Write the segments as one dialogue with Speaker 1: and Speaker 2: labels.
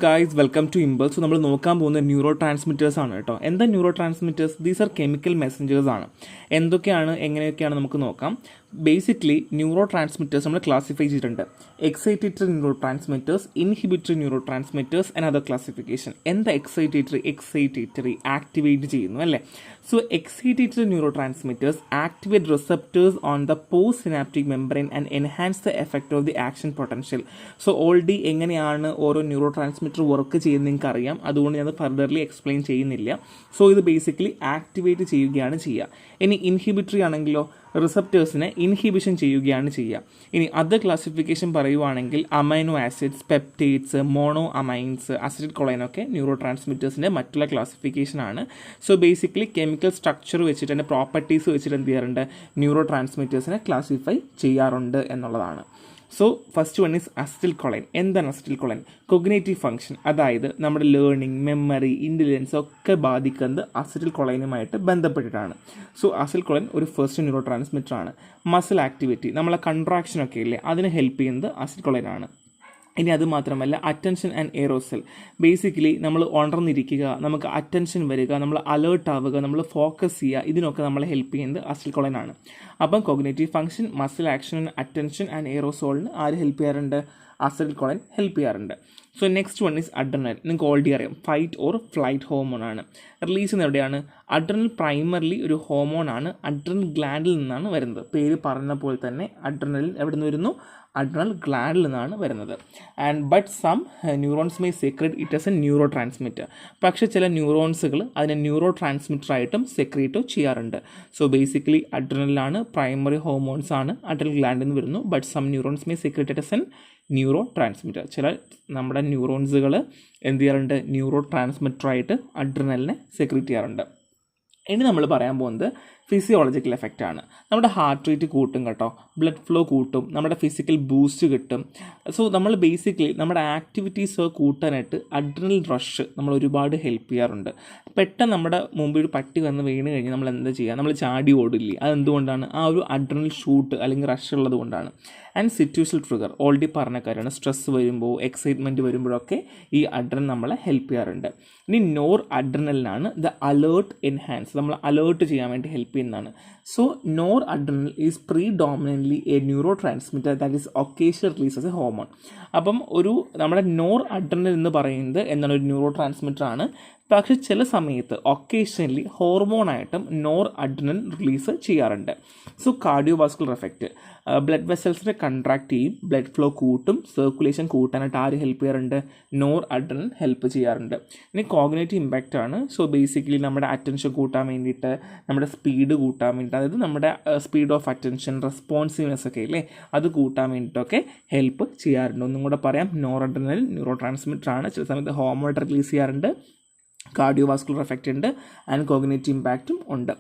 Speaker 1: Guys welcome to impel. So നമ്മൾ നോക്കാൻ പോകുന്ന ന്യൂറോ ട്രാൻസ്മിറ്റേഴ്സ് ആണ് കേട്ടോ. എന്താ neurotransmitters? These are chemical messengers ആണ്. എന്തൊക്കെയാണ് എങ്ങനെയൊക്കെയാണ് നമുക്ക് നോക്കാം. ബേസിക്കലി ന്യൂറോ ട്രാൻസ്മിറ്റേഴ്സ് നമ്മൾ ക്ലാസിഫൈ ചെയ്തിട്ടുണ്ട്. Excitatory neurotransmitters, inhibitory neurotransmitters and other classification. എന്താ എക്സൈറ്റേറ്ററി ആക്ടിവേറ്റ് ചെയ്യുന്നു അല്ലേ. So excitatory neurotransmitters activate receptors on the postsynaptic membrane and enhance the effect of the action potential. So already എങ്ങനെയാണ് ഓരോ neuro transmitter work ചെയ്യുന്നത് നിങ്ങൾക്ക് അറിയാം, അതുകൊണ്ട് ഞാൻ ഫർദർലി എക്സ്പ്ലെയിൻ ചെയ്യുന്നില്ല. സോ ഇത് ബേസിക്കലി ആക്ടിവേറ്റ് ചെയ്യുകയാണ് ചെയ്യുക. ഇനി ഇൻഹിബിറ്ററി ആണെങ്കിലോ റിസപ്റ്റേഴ്സിനെ ഇൻഹിബിഷൻ ചെയ്യുകയാണ് ചെയ്യുക. ഇനി അതർ ക്ലാസിഫിക്കേഷൻ പറയുവാണെങ്കിൽ amino acids, peptides, monoamines, അസിഡിക് കൊളൈനൊക്കെ ന്യൂറോ ട്രാൻസ്മിറ്റേഴ്സിൻ്റെ മറ്റുള്ള ക്ലാസിഫിക്കേഷനാണ്. സോ ബേസിക്കലി കെമിക്കൽ സ്ട്രക്ചർ വെച്ചിട്ട് അതിൻ്റെ പ്രോപ്പർട്ടീസ് വെച്ചിട്ട് എന്ത് ചെയ്യാറുണ്ട്, ന്യൂറോ ട്രാൻസ്മിറ്റേഴ്സിനെ ക്ലാസിഫൈ ചെയ്യാറുണ്ട് എന്നുള്ളതാണ്. So first one is acetylcholine. എന്താണ് അസിറ്റിൽ കൊളൈൻ? കൊഗ്നേറ്റീവ് ഫംഗ്ഷൻ, അതായത് നമ്മുടെ ലേണിംഗ്, മെമ്മറി, ഇൻ്റലിജൻസ് ഒക്കെ ബാധിക്കുന്നത് അസിറ്റിൽ കൊളൈനുമായിട്ട് ബന്ധപ്പെട്ടിട്ടാണ്. സോ അസിറ്റിൽ കൊളൈൻ ഒരു ഫസ്റ്റ് ന്യൂറോ ട്രാൻസ്മിറ്റർ ആണ്. മസിൽ ആക്ടിവിറ്റി, നമ്മളെ കൺട്രാക്ഷനൊക്കെ ഇല്ലേ, അതിന് ഹെൽപ്പ് ചെയ്യുന്നത് അസിറ്റിൽ കൊളൈൻ ആണ്. ഇനി അത് മാത്രമല്ല അറ്റൻഷൻ ആൻഡ് എറോസൽ. ബേസിക്കലി നമ്മൾ ഉണർന്നിരിക്കുക, നമുക്ക് അറ്റൻഷൻ വരിക, നമ്മൾ അലേർട്ട് ആവുക, നമ്മൾ ഫോക്കസ് ചെയ്യുക, ഇതിനൊക്കെ നമ്മളെ ഹെൽപ്പ് ചെയ്യുന്നത് അസിറ്റിൽ കൊളൈൻ ആണ്. അപ്പം cognitive function, muscle action, attention and എറോസോളിന് ആര് ഹെൽപ്പ് ചെയ്യാറുണ്ട്? അസിറ്റിൽ കൊളൈൻ ഹെൽപ്പ് ചെയ്യാറുണ്ട്. So next one is adrenaline. നിങ്ങൾക്ക് ഓൾറെഡി അറിയാം, ഫൈറ്റ് ഓർ ഫ്ലൈറ്റ് ഹോമോൺ ആണ്. റിലീസ് ചെയ്യുന്നത് എവിടെയാണ്? അഡ്രിനൽ പ്രൈമർലി ഒരു ഹോമോൺ ആണ്, അഡ്രിനൽ ഗ്ലാൻഡിൽ നിന്നാണ് വരുന്നത്. പേര് പറഞ്ഞ പോലെ തന്നെ അഡ്രിനൽ എവിടെ നിന്ന് വരുന്നു? അഡ്രിനൽ ഗ്ലാൻഡിൽ നിന്നാണ് വരുന്നത്. And but some neurons may secrete it as a neurotransmitter. പക്ഷേ ചില ന്യൂറോൺസുകൾ അതിനെ ന്യൂറോ ട്രാൻസ്മിറ്റർ ആയിട്ടും സെക്രേറ്റോ ചെയ്യാറുണ്ട്. സോ ബേസിക്കലി അഡ്രിനലാണ്, പ്രൈമറി ഹോർമോൺസ് ആണ്, അഡ്രിനൽ ഗ്ലാൻഡിൽ നിന്ന് വരുന്നു. But some neurons may secrete it as an neurotransmitter. ചില നമ്മുടെ ന്യൂറോൺസുകൾ എന്ത് ചെയ്യാറുണ്ട്? ന്യൂറോ ട്രാൻസ്മിറ്ററായിട്ട് അഡ്രിനലിനെ സെക്രേറ്റ് ചെയ്യാറുണ്ട്. ഇനി നമ്മൾ പറയാൻ പോകുന്നത് ഫിസിയോളജിക്കൽ എഫക്റ്റ് ആണ്. നമ്മുടെ ഹാർട്ട് റേറ്റ് കൂട്ടും കേട്ടോ, ബ്ലഡ് ഫ്ലോ കൂട്ടും, നമ്മുടെ ഫിസിക്കൽ ബൂസ്റ്റ് കിട്ടും. സോ നമ്മൾ ബേസിക്കലി നമ്മുടെ ആക്ടിവിറ്റീസ് കൂട്ടാനായിട്ട് അഡ്രിനൽ റഷ് നമ്മൾ ഒരുപാട് ഹെൽപ്പ് ചെയ്യാറുണ്ട്. പെട്ടെന്ന് നമ്മുടെ മുമ്പിൽ ഒരു പട്ടി വന്ന് വീണ് കഴിഞ്ഞാൽ നമ്മൾ എന്താ ചെയ്യുക? നമ്മൾ ചാടി ഓടില്ലേ? അതെന്തുകൊണ്ടാണ്? ആ ഒരു അഡ്രിനൽ ഷൂട്ട് അല്ലെങ്കിൽ റഷ് ഉള്ളത് കൊണ്ടാണ്. ആൻഡ് സിറ്റുവേഷണൽ ട്രിഗർ ഓൾറെഡി പറഞ്ഞ കാര്യമാണ്. സ്ട്രെസ് വരുമ്പോൾ, എക്സൈറ്റ്മെൻറ്റ് വരുമ്പോഴൊക്കെ ഈ അഡ്രിനൽ നമ്മളെ ഹെൽപ്പ് ചെയ്യാറുണ്ട്. ഇനി നോർ അഡ്രിനലിനാണ് ദ അലേർട്ട് എൻഹാൻസ്, നമ്മൾ അലേർട്ട് ചെയ്യാൻ വേണ്ടി ഹെൽപ്പ് ചെയ്യുന്നതാണ്. So nor adrenal is പ്രീഡോമിനൻ്റ്ലി A neuro transmitter that is occasional release as A hormone. അപ്പം നമ്മുടെ നോർ അഡ്രിനൽ എന്ന് പറയുന്നത് എന്താണ്? ഒരു ന്യൂറോ ട്രാൻസ്മിറ്റർ ആണ്. പക്ഷേ ചില സമയത്ത് ഒക്കേഷണലി ഹോർമോണായിട്ടും നോർ അഡ്രിനൽ റിലീസ് ചെയ്യാറുണ്ട്. സോ കാർഡിയോവാസ്കുലർ എഫക്റ്റ്, ബ്ലഡ് വെസൽസിനെ കൺട്രാക്ട് ചെയ്യും, ബ്ലഡ് ഫ്ലോ കൂട്ടും, സർക്കുലേഷൻ കൂട്ടാനായിട്ട് ആര് ഹെൽപ്പ് ചെയ്യാറുണ്ട്? നോർ അഡ്രിനൽ ഹെൽപ്പ് ചെയ്യാറുണ്ട്. ഇനി കോഗ്നേറ്റീവ് ഇമ്പാക്റ്റ് ആണ്. സോ ബേസിക്കലി നമ്മുടെ അറ്റൻഷൻ കൂട്ടാൻ വേണ്ടിയിട്ട്, നമ്മുടെ സ്പീഡ് കൂട്ടാൻ വേണ്ടിയിട്ട്, അതായത് നമ്മുടെ സ്പീഡ് ഓഫ് അറ്റൻഷൻ, റെസ്പോൺസീവ്നെസ് ഒക്കെ ഇല്ലേ, അത് കൂട്ടാൻ വേണ്ടിയിട്ടൊക്കെ ഹെൽപ്പ് ചെയ്യാറുണ്ട്. ഒന്നും കൂടെ പറയാം, നോർ അഡ്രിനൽ ന്യൂറോ ട്രാൻസ്മിറ്റർ ആണ്. ചില സമയത്ത് ഹോർമോൺ റിലീസ് ചെയ്യാറുണ്ട്, കാർഡിയോവാസ്കുലർ എഫക്റ്റ് ഉണ്ട്, ആൻഡ് കോഗ്നേറ്റീവ് ഇമ്പാക്റ്റും ഉണ്ട്.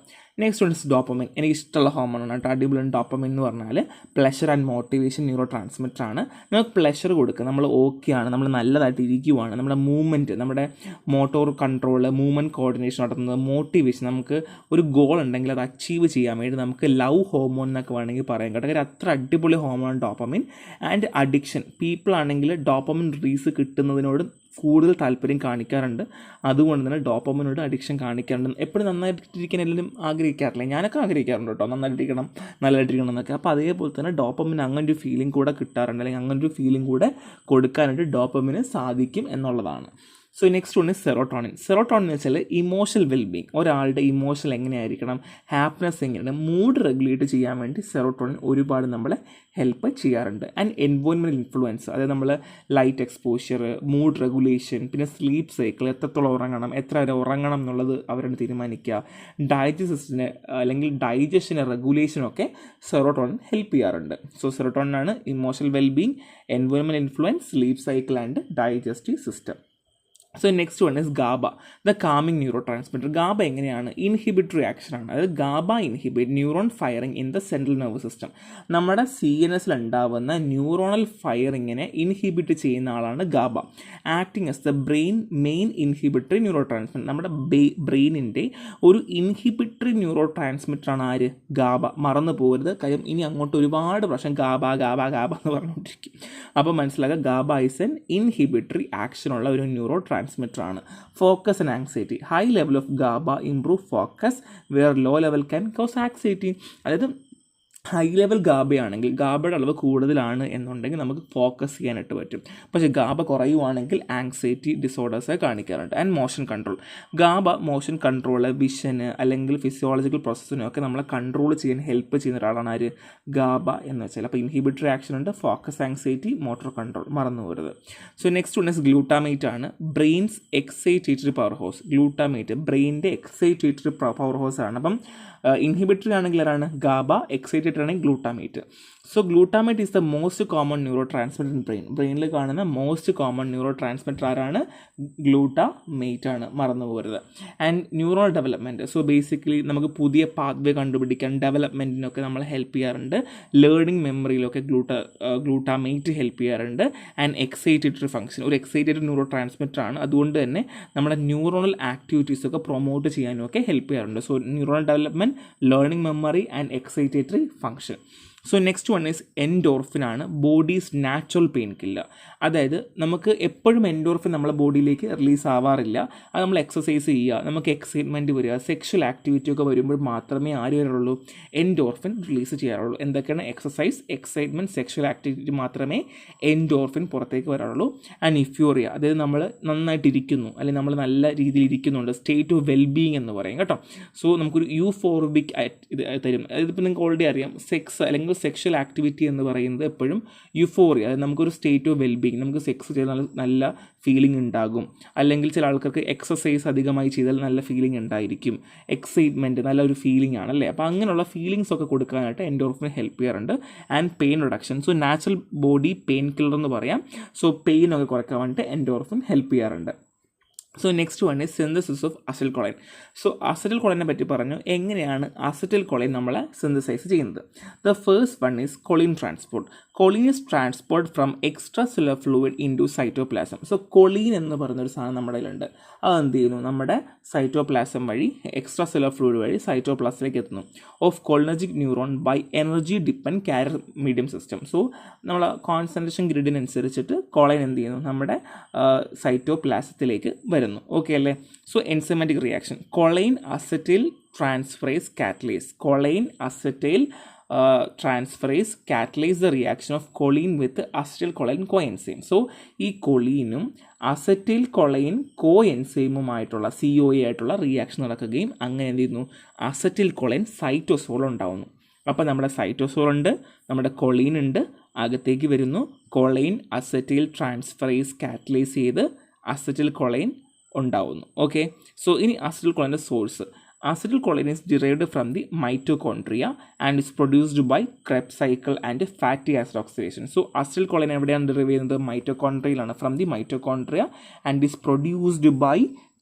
Speaker 1: Next one is dopamine. എനിക്ക് ഇഷ്ടമുള്ള ഹോർമോണാണ് കേട്ടോ, അടിപൊളി. ഡോപ്പമിൻ എന്ന് പറഞ്ഞാൽ pleasure and motivation neuro transmitter ആണ്. നമുക്ക് പ്ലഷർ കൊടുക്കുക, നമ്മൾ ഓക്കെയാണ്, നമ്മൾ നല്ലതായിട്ട് ഇരിക്കുവാണ്, നമ്മുടെ മൂവ്മെൻറ്റ്, നമ്മുടെ മോട്ടോർ കൺട്രോൾ, മൂവ്മെൻറ്റ് കോർഡിനേഷൻ നടത്തുന്നത്, മോട്ടിവേഷൻ, നമുക്ക് ഒരു ഗോൾ ഉണ്ടെങ്കിൽ അത് അച്ചീവ് ചെയ്യാൻ വേണ്ടി നമുക്ക് ലവ് ഹോർമോൺ എന്നൊക്കെ വേണമെങ്കിൽ പറയാം കേട്ടോ. കാര്യം അത്ര അടിപൊളി hormone dopamine. And addiction, people ആണെങ്കിൽ ഡോപ്പമിൻ റിലീസ് കിട്ടുന്നതിനോട് കൂടുതൽ താല്പര്യം കാണിക്കാറുണ്ട്. അതുകൊണ്ട് തന്നെ ഡോപ്പമിനോട് അഡിക്ഷൻ കാണിക്കാറുണ്ട്. എപ്പോഴും നന്നായിട്ടിരിക്കാൻ എല്ലാവരും ആഗ്രഹിക്കാറില്ല, ഞാനൊക്കെ ആഗ്രഹിക്കാറുണ്ട് കേട്ടോ, നന്നായിട്ടിരിക്കണം, നല്ലതായിട്ടിരിക്കണം എന്നൊക്കെ. അപ്പോൾ അതേപോലെ തന്നെ ഡോപ്പമിന് അങ്ങനൊരു ഫീലിംഗ് കൂടെ കിട്ടാറുണ്ട്, അല്ലെങ്കിൽ അങ്ങനൊരു ഫീലിംഗ് കൂടെ കൊടുക്കാനായിട്ട് ഡോപ്പമിന് സാധിക്കും എന്നുള്ളതാണ്. So next one is serotonin. Serotonin എന്ന് വെച്ചാൽ ഇമോഷണൽ വെൽബീങ്, ഒരാളുടെ ഇമോഷണൽ എങ്ങനെയായിരിക്കണം, ഹാപ്പിനെസ് എങ്ങനെയാണ്, മൂഡ് റെഗുലേറ്റ് ചെയ്യാൻ വേണ്ടി സെറോട്ടോണിൻ ഒരുപാട് നമ്മളെ ഹെൽപ്പ് ചെയ്യാറുണ്ട്. ആൻഡ് എൻവയോൺമെൻറ്റൽ ഇൻഫ്ലുവൻസ്, അതായത് നമ്മൾ ലൈറ്റ് എക്സ്പോഷ്യർ, മൂഡ് റെഗുലേഷൻ, പിന്നെ സ്ലീപ്പ് സൈക്കിൾ, എത്രത്തോളം ഉറങ്ങണം, എത്ര വരെ ഉറങ്ങണം എന്നുള്ളത് അവരാണ് തീരുമാനിക്കുക. ഡൈജസ്റ്റിന് അല്ലെങ്കിൽ ഡൈജഷന് റെഗുലേഷനൊക്കെ സെറോട്ടോണിൻ ഹെൽപ്പ് ചെയ്യാറുണ്ട്. സോ സെറോട്ടോണിനാണ് emotional wellbeing, environmental influence, sleep cycle and digestive system. So next one is GABA, the calming neurotransmitter. GABA എങ്ങനെയാണ്? ഇൻഹിബിറ്ററി ആക്ഷൻ ആണ്. അതായത് GABA inhibit neuron firing in the central nervous system. നമ്മുടെ CNS ഉണ്ടാവുന്ന neuronal ഫയറിങ്ങിനെ inhibit ചെയ്യുന്ന ആളാണ് GABA. Acting as the main inhibitory neurotransmitter. നമ്മുടെ ബ്രെയിനിൻ്റെ ഒരു ഇൻഹിബിറ്ററി ന്യൂറോ ട്രാൻസ്മിറ്റർ ആണ് ആര്? ഗാബ. മറന്നു പോകരുത്, കാര്യം ഇനി അങ്ങോട്ട് ഒരുപാട് പ്രാവശ്യം ഗാബ ഗാബ ഗാബ എന്ന് പറഞ്ഞുകൊണ്ടിരിക്കും. അപ്പോൾ മനസ്സിലാക്കുക, ഗാബ ഇസ് എൻ ഇൻഹിബിറ്ററി ആക്ഷനുള്ള ഒരു ന്യൂറോ ട്രാൻസ്മിറ്റർ ആണ്. Focus and anxiety. High level of GABA improve focus where low level can cause anxiety. അതായത് ഹൈ ലെവൽ ഗാബയാണെങ്കിൽ, ഗാബയുടെ അളവ് കൂടുതലാണ് എന്നുണ്ടെങ്കിൽ നമുക്ക് ഫോക്കസ് ചെയ്യാനായിട്ട് പറ്റും. പക്ഷേ ഗാബ കുറയുവാണെങ്കിൽ ആങ്സൈറ്റി ഡിസോർഡേഴ്സ് കാണിക്കാറുണ്ട്. And motion control. GABA motion control, വിഷന് അല്ലെങ്കിൽ ഫിസിയോളജിക്കൽ പ്രോസസ്സിനൊക്കെ നമ്മളെ കൺട്രോൾ ചെയ്യാൻ ഹെൽപ്പ് ചെയ്യുന്ന ഒരാളാണ് ആര്? ഗാബ എന്ന് വെച്ചാൽ. അപ്പോൾ ഇൻഹിബിറ്ററി ആക്ഷൻ ഉണ്ട്, ഫോക്കസ്, ആങ്സൈറ്റി, മോട്ടോർ കൺട്രോൾ, മറന്നു പോകരുത്. So next one is glutamate ആണ്. ബ്രെയിൻസ് എക്സൈറ്റേറ്ററി പവർ ഹോസ്. ഗ്ലൂട്ടാമേറ്റ് ബ്രെയിനിൻ്റെ എക്സൈറ്റേറ്ററി പവർ ഹോസ് ആണ്. അപ്പം ഇൻഹിബിറ്ററി ആണെങ്കിൽ ആരാണ്? ഗാബ. എക്സൈറ്റേറ്ററി ആണെങ്കിൽ glutamate. So glutamate is the most common neuro transmitter in brain. ബ്രെയിനിൽ കാണുന്ന മോസ്റ്റ് കോമൺ ന്യൂറോ ട്രാൻസ്മിറ്റർ ആരാണ്? ഗ്ലൂട്ടാമേറ്റ് ആണ്, മറന്നു പോകരുത്. And neuron development. So basically നമുക്ക് പുതിയ പാത്വേ കണ്ടുപിടിക്കാൻ, ഡെവലപ്മെൻറ്റിനൊക്കെ നമ്മൾ ഹെൽപ്പ് ചെയ്യാറുണ്ട്. ലേണിംഗ് മെമ്മറിയിലൊക്കെ ഗ്ലൂട്ടാമേറ്റ് ഹെൽപ്പ് ചെയ്യാറുണ്ട്. ആൻഡ് എക്സൈറ്റേറ്ററി ഫംഗ്ഷൻ, ഒരു എക്സൈറ്റേറ്റഡ് ന്യൂറോ ട്രാൻസ്മിറ്റർ ആണ്. അതുകൊണ്ട് തന്നെ നമ്മുടെ ന്യൂറോണൽ ആക്ടിവിറ്റീസൊക്കെ പ്രൊമോട്ട് ചെയ്യാനും ഒക്കെ ഹെൽപ്പ് ചെയ്യാറുണ്ട്. So neuronal development, learning memory and excitatory function. So next one is endorphin ആണ്. Body's natural painkiller. അതായത് നമുക്ക് എപ്പോഴും എൻഡോർഫിൻ നമ്മളെ ബോഡിയിലേക്ക് റിലീസ് ആവാറില്ല. അത് നമ്മൾ എക്സസൈസ് ചെയ്യുക, നമുക്ക് എക്സൈറ്റ്മെൻറ്റ് വരിക, സെക്ഷൽ ആക്ടിവിറ്റി ഒക്കെ വരുമ്പോൾ മാത്രമേ ആര് വരാറുള്ളൂ? എൻഡോർഫിൻ റിലീസ് ചെയ്യാറുള്ളൂ. എന്തൊക്കെയാണ്? എക്സസൈസ്, എക്സൈറ്റ്മെൻറ്റ്, സെക്ഷൽ ആക്ടിവിറ്റി മാത്രമേ എൻഡോർഫിൻ പുറത്തേക്ക് വരാറുള്ളൂ. ആൻഡ് ഇഫ്യൂറിയ, അതായത് നമ്മൾ നന്നായിട്ടിരിക്കുന്നു അല്ലെങ്കിൽ നമ്മൾ നല്ല രീതിയിൽ ഇരിക്കുന്നുണ്ട്, സ്റ്റേറ്റ് ഓഫ് വെൽബീയിങ് എന്ന് പറയും കേട്ടോ. സോ നമുക്കൊരു യൂഫോർബിക് ഇത് തരും. ഇതിപ്പോൾ നിങ്ങൾക്ക് ഓൾറെഡി അറിയാം, സെക്സ് അല്ലെങ്കിൽ സെക്ഷൽ ആക്ടിവിറ്റി എന്ന് പറയുന്നത് എപ്പോഴും യുഫോറിയ, അതായത് നമുക്കൊരു സ്റ്റേറ്റ് ഓഫ് വെൽബീയിങ്, നമുക്ക് സെക്സ് ചെയ്താൽ നല്ല ഫീലിംഗ് ഉണ്ടാകും. അല്ലെങ്കിൽ ചില ആൾക്കാർക്ക് എക്സസൈസ് അധികമായി ചെയ്താൽ നല്ല ഫീലിംഗ് ഉണ്ടായിരിക്കും. എക്സൈറ്റ്മെൻറ്റ്, നല്ല ഒരു ഫീലിംഗ് ആണല്ലേ. അപ്പോൾ അങ്ങനെയുള്ള ഫീലിങ്സ് ഒക്കെ കൊടുക്കാനായിട്ട് എൻഡോർഫിൻ ഹെൽപ്പ് ചെയ്യാറുണ്ട്. And pain reduction. So natural body painkiller എന്ന് പറയാം. സോ പെയിൻ ഒക്കെ കുറയ്ക്കാൻ വേണ്ടിയിട്ട് എൻഡോർഫിൻ ഹെൽപ്പ് ചെയ്യാറുണ്ട്. So next one is synthesis of acetylcholine. So അസിറ്റൈൽ കൊളൈനെ പറ്റി പറഞ്ഞു. എങ്ങനെയാണ് അസിറ്റൈൽ കൊളൈൻ നമ്മളെ സിന്തസൈസ് ചെയ്യുന്നത്? The first one is choline transport. Choline is transport from extracellular fluid into cytoplasm. So choline എന്ന് പറയുന്നൊരു സാധനം നമ്മുടെ കയ്യിലുണ്ട്. അത് എന്ത് ചെയ്യുന്നു? നമ്മുടെ സൈറ്റോപ്ലാസം വഴി, എക്സ്ട്രാ സെല്ലുലാർ ഫ്ലൂയിഡ് വഴി സൈറ്റോപ്ലാസത്തിലേക്ക് എത്തുന്നു. Of cholinergic neuron by energy depend carrier medium system. So നമ്മൾ കോൺസെൻട്രേഷൻ ഗ്രിഡിനനുസരിച്ചിട്ട് കൊളൈൻ എന്ത് ചെയ്യുന്നു? നമ്മുടെ സൈറ്റോപ്ലാസത്തിലേക്ക് വരുന്നു. ഓക്കെ അല്ലേ? So enzymatic reaction. Choline acetyl transferase catalyse. Choline acetyl transferase catalyze the reaction of choline with acetylcholine coenzyme. So ഈ കൊളീനും അസറ്റൈൽ കൊളൈൻ കോഎൻസൈമുമായിട്ടുള്ള CoA ആയിട്ടുള്ള റിയാക്ഷൻ നടക്കുകയും അങ്ങനെ എന്ത് ചെയ്യുന്നു? അസറ്റൈൽ കൊളൈൻ സൈറ്റോസോൾ ഉണ്ടാവുന്നു. അപ്പോൾ നമ്മുടെ സൈറ്റോസോൾ ഉണ്ട്, നമ്മുടെ കൊളീൻ ഉണ്ട്, അകത്തേക്ക് വരുന്നു. കൊളൈൻ അസറ്റൈൽ ട്രാൻസ്ഫറേസ് കാറ്റലൈസ് ചെയ്ത് അസറ്റൈൽ കൊളൈൻ ഉണ്ടാവുന്നു. ഓക്കെ. സോ ഇനി അസറ്റൈൽ കൊളൈൻ്റെ source. Acetylcholine is derived from the mitochondria and is produced by Krebs cycle and fatty acid oxidation. So acetylcholine എവിടെയാണ് ഡെറിവ് ചെയ്യുന്നത്? മൈറ്റോകോൺട്രിയയിലാണ്. From the mitochondria and is produced by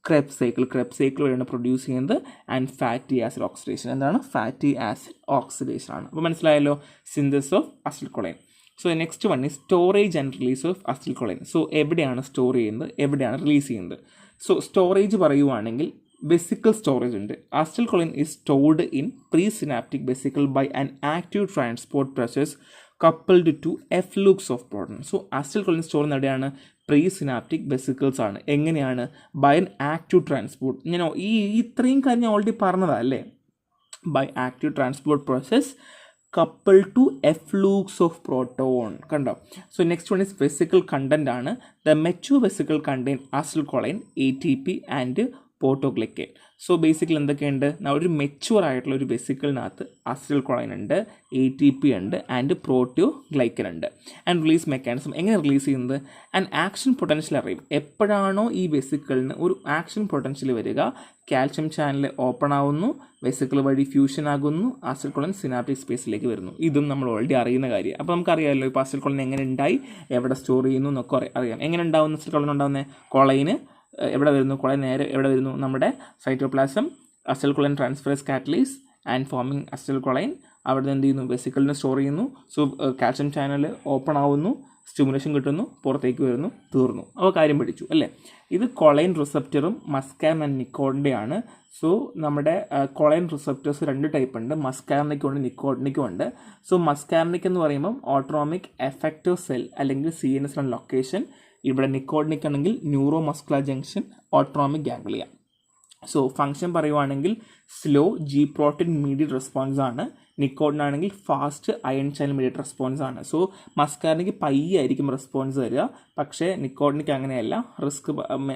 Speaker 1: Krebs cycle. Krebs cycle വഴിയാണ് produce ചെയ്യുന്നത്. And fatty acid oxidation. എന്താണ്? Fatty acid oxidation ആണ്. അപ്പോൾ മനസ്സിലായല്ലോ synthesis of acetylcholine. So next one is storage and release of acetylcholine. So എവിടെയാണ് store ചെയ്യുന്നത്, എവിടെയാണ് release ചെയ്യുന്നത്? സോ സ്റ്റോറേജ് പറയുവാണെങ്കിൽ വെസിക്കിൾ സ്റ്റോറേജ് ഉണ്ട്. acetylcholine is stored in presynaptic vesicle by an active transport process coupled to efflux of proton. So acetylcholine store എവിടെയാണ്? Presynaptic vesicles ആണ്. എങ്ങനെയാണ്? By an active transport. ഞാൻ ഇത്രയും കാര്യം ഞാൻ ഓൾറെഡി പറഞ്ഞതല്ലേ. By active transport process coupled to efflux of proton. കണ്ടോ? So next one is vesicle content ആണ്. The mature vesicle contain acetylcholine, ATP and proteoglycan. So basically എന്തൊക്കെയുണ്ട്? ഒരു മെച്യൂർ ആയിട്ടുള്ള ഒരു വെസിക്കിളിനകത്ത് acetylcholine ഉണ്ട്, ATP ഉണ്ട് ആൻഡ് പ്രോട്ടിയോഗ്ലൈക്കൻ ഉണ്ട്. ആൻഡ് റിലീസ് മെക്കാനിസം എങ്ങനെ റിലീസ് ചെയ്യുന്നത്? ആൻഡ് ആക്ഷൻ പൊട്ടൻഷ്യൽ അറിയും. എപ്പോഴാണോ ഈ വെസിക്കിളിന് ഒരു ആക്ഷൻ പൊട്ടൻഷ്യൽ വരിക, കാൽഷ്യം ചാനൽ ഓപ്പൺ ആവുന്നു, വെസിക്കിൾ വഴി ഫ്യൂഷൻ ആകുന്നു, acetylcholine സിനാപ്റ്റിക് സ്പേസിലേക്ക് വരുന്നു. ഇതും നമ്മൾ ഓൾറെഡി അറിയുന്ന കാര്യം. അപ്പോൾ നമുക്കറിയാമല്ലോ ഇപ്പോൾ acetylcholine എങ്ങനെ ഉണ്ടായി, എവിടെ സ്റ്റോർ ചെയ്യുന്നു എന്നൊക്കെ അറിയാം. എങ്ങനെ ഉണ്ടാവുന്ന acetylcholine ഉണ്ടാകുന്നത്? കൊളൈന് എവിടെ വരുന്നു, കൊളൈൻ നേരെ എവിടെ വരുന്നു, നമ്മുടെ സൈറ്റോപ്ലാസം, acetyl choline transferase catalyse and forming acetyl choline. അവിടെ നിന്ന് എന്ത് ചെയ്യുന്നു, വെസിക്കിളിനെ സ്റ്റോർ ചെയ്യുന്നു. സോ കാൽഷ്യം ചാനൽ ഓപ്പൺ ആവുന്നു, സ്റ്റിമുലേഷൻ കിട്ടുന്നു, പുറത്തേക്ക് വരുന്നു, തീർന്നു. അപ്പോൾ കാര്യം പഠിച്ചു അല്ലേ. ഇത് കൊളൈൻ റിസപ്റ്ററും മസ്കാൻ ആൻഡ് നിക്കോട്ടിൻ്റെയാണ്. സോ നമ്മുടെ കൊളൈൻ റിസപ്റ്റേഴ്സ് 2 ടൈപ്പ് ഉണ്ട്, മസ്കാർണിക്കും ഉണ്ട്, നിക്കോട്ടിനിക്കും ഉണ്ട്. സോ മസ്കാർണിക് എന്ന് പറയുമ്പം ഓട്ടോണോമിക് എഫക്റ്റീവ് സെൽ അല്ലെങ്കിൽ CNS ലൊക്കേഷൻ. ഇവിടെ നിക്കോട്ടിനിക് ആണെങ്കിൽ neuromuscular junction, autonomic ganglia. So function പറയുവാണെങ്കിൽ slow G protein mediate response ആണ്. നിക്കോട്ടിനാണെങ്കിൽ fast ion channel mediate response ആണ്. സോ മസ്കാറിനിക്ക് പയ്യെ ആയിരിക്കും റെസ്പോൺസ് തരിക, പക്ഷേ നിക്കോട്ടിനിക്ക് അങ്ങനെയല്ല.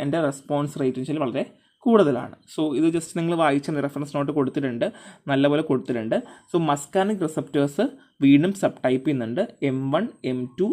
Speaker 1: എൻ്റെ റെസ്പോൺസ് റേറ്റ് വെച്ചാൽ വളരെ കൂടുതലാണ്. സോ ഇത് ജസ്റ്റ് നിങ്ങൾ വായിച്ച റെഫറൻസ് നോട്ട് കൊടുത്തിട്ടുണ്ട്, നല്ലപോലെ കൊടുത്തിട്ടുണ്ട്. സോ മസ്കാർണിക് റിസപ്റ്റേഴ്സ് വീണ്ടും സബ് ടൈപ്പ് ചെയ്യുന്നുണ്ട്, M1, M2,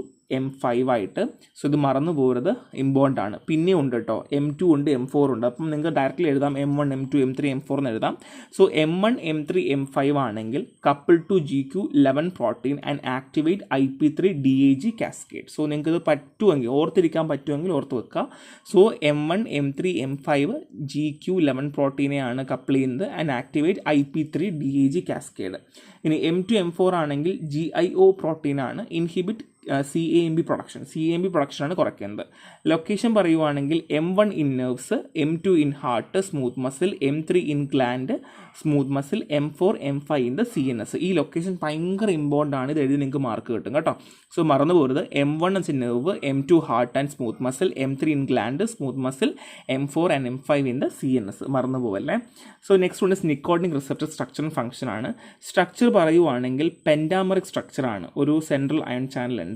Speaker 1: M5 ആയിട്ട്. സോ ഇത് മറന്നു പോകരുത്, ഇമ്പോർട്ടൻ്റ് ആണ്. പിന്നെയും ഉണ്ട് കേട്ടോ, M2 ഉണ്ട്, M4 ഉണ്ട്. അപ്പം നിങ്ങൾക്ക് ഡയറക്റ്റ്ലി എഴുതാം M1, M2, M3, M4 എന്ന് എഴുതാം. സോ M1, M3, M5 ആണെങ്കിൽ couple to GQ11 protein and activate IP3 DAG cascade. So നിങ്ങൾക്ക് ഇത് പറ്റുമെങ്കിൽ, ഓർത്തിരിക്കാൻ പറ്റുമെങ്കിൽ ഓർത്ത് വെക്കുക. So M1, M3, M5 GQ11 പ്രോട്ടീനെയാണ് കപ്പിൾ ചെയ്യുന്നത് and activate IP3 DAG cascade. ഇനി M2, M4 ആണെങ്കിൽ GIO പ്രോട്ടീനാണ് ഇൻഹിബിറ്റ് CAMP പ്രൊഡക്ഷനാണ് കുറയ്ക്കുന്നത്. ലൊക്കേഷൻ പറയുവാണെങ്കിൽ M1 in nerves, M2 in heart smooth muscle, M3 in gland smooth muscle, M4, M5 in the CNS. ഈ ലൊക്കേഷൻ ഭയങ്കര ഇമ്പോർട്ടൻ്റ് ആണ്, ഇത് എഴുതി നിങ്ങൾക്ക് മാർക്ക് കിട്ടും കേട്ടോ. സോ മറന്നു പോകരുത്, M1 in nerve, M2 heart and smooth muscle, M3 in gland smooth muscle, M4 and M5 in the CNS. മറന്നു പോകല്ലേ. So next one is nicotinic receptor structure and function ആണ്. സ്ട്രക്ചർ പറയുവാണെങ്കിൽ pentameric structure ആണ്, ഒരു central ion channel ഉണ്ട്.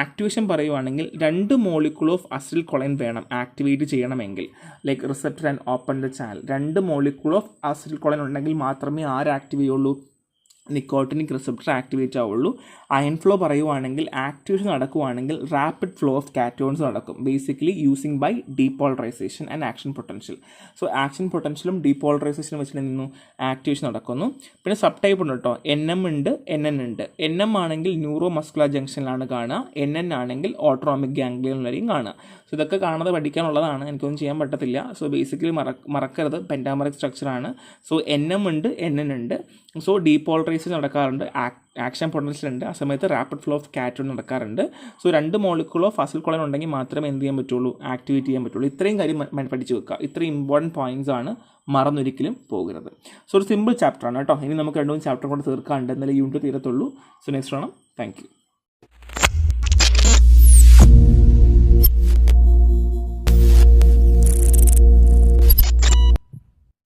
Speaker 1: Activation പറയുവാണെങ്കിൽ 2 molecule of acetylcholine വേണം activate ചെയ്യണമെങ്കിൽ, like receptor and open the channel. 2 molecule of acetylcholine ഉണ്ടെങ്കിൽ മാത്രമേ ആര് ആക്ടിവ് ചെയ്യുള്ളൂ, നിക്കോട്ടിനിക് റിസപ്റ്റർ ആക്ടിവേറ്റ് ആവുള്ളൂ. അയൺ ഫ്ലോ പറയുവാണെങ്കിൽ ആക്ടിവേഷൻ നടക്കുവാണെങ്കിൽ റാപ്പിഡ് ഫ്ലോ ഓഫ് കാറ്റോൺസ് നടക്കും, basically using by depolarization and action potential. So action പൊട്ടൻഷ്യലും ഡീപോളറൈസേഷനും വെച്ചിട്ട് നിന്നു ആക്ടിവേഷൻ നടക്കുന്നു. പിന്നെ സബ് ടൈപ്പ് ഉണ്ട് കേട്ടോ, NM ഉണ്ട്, NN ഉണ്ട്. NM ആണെങ്കിൽ ന്യൂറോ മസ്കുലർ ജംഗ്ഷനിലാണ് കാണുക, NN ആണെങ്കിൽ ഓട്ടോണോമിക് ഗാംഗ്ലിയനിലായിരിക്കും കാണുക. സോ ഇതൊക്കെ കാണാതെ പഠിക്കാനുള്ളതാണ്, എനിക്കൊന്നും ചെയ്യാൻ പറ്റത്തില്ല. സോ ബേസിക്കലി മറക്കരുത്, പെൻഡാമറിക് സ്ട്രക്ചറാണ്. സോ NM ഉണ്ട്, NN ഉണ്ട്. സോ ഡീപോളറൈസേഷൻ നടക്കാറുണ്ട്, ആക്ഷൻ പൊട്ടൻഷ്യൽ ഉണ്ട്, ആ സമയത്ത് റാപ്പിഡ് ഫ്ലോ ഓഫ് കാറ്റോൺ നടക്കാറുണ്ട്. So 2 molecule of acetylcholine ഉണ്ടെങ്കിൽ മാത്രമേ എന്ത് ചെയ്യാൻ പറ്റുള്ളൂ, ആക്ടിവേറ്റ് ചെയ്യാൻ പറ്റുള്ളൂ. ഇത്രയും കാര്യം പഠിച്ചു വെക്കുക, ഇത്രയും ഇമ്പോർട്ടൻറ്റ് പോയിന്റ്സ് ആണ്, മറന്നൊരിക്കലും പോകരുത്. സോ ഒരു സിമ്പിൾ ചാപ്റ്ററാണ് കേട്ടോ. ഇനി നമുക്ക് 2 ചാപ്റ്റർ കൊണ്ട് തീർക്കാണ്ട്, എന്നാലും യൂണിറ്റ് തീരത്തുള്ളൂ. സോ നെക്സ്റ്റ് വേണം. Thank you.